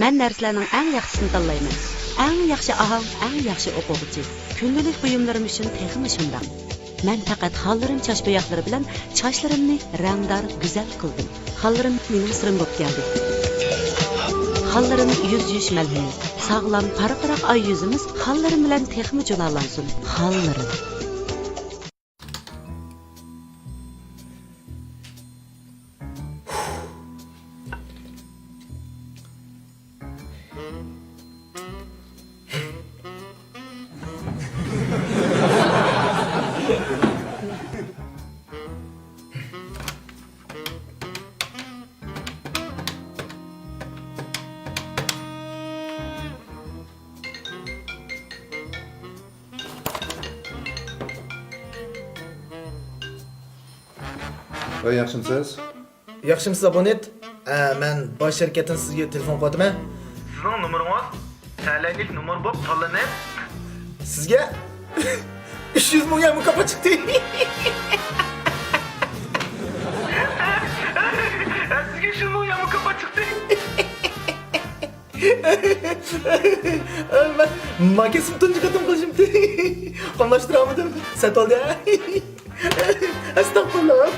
Men narsalarning eng yaxshisini tanlayman. Eng yaxshi ahang, eng yaxshi o'quvchi. Kundalik buyumlarim uchun texmi shundoq. Men faqat xollarim choch boyoqlari bilan sochlarimni rangdor, go'zal qildim. Xollarim mening sirim bo'lib keldi. Xollarim yuz yuvish malhami. Sog'lom, parqaroq ay yuzimiz xollarim bilan texmi jalalansin. Xollarim. Voy, yaxshimisiz? Yaxshimisiz abonent? Men bosh shirkatdan sizga telefon qilyapman. Sizning nomeringiz tanlanlik nomer bo'lib tanlanib, Sizga 300 ming mukofot chiqdi. sizga shu nomer mukofot chiqdi. Ben makesim tuncu katım kılışımdı. Konlaştıramadım. Set oldu ya. Estağfurullah.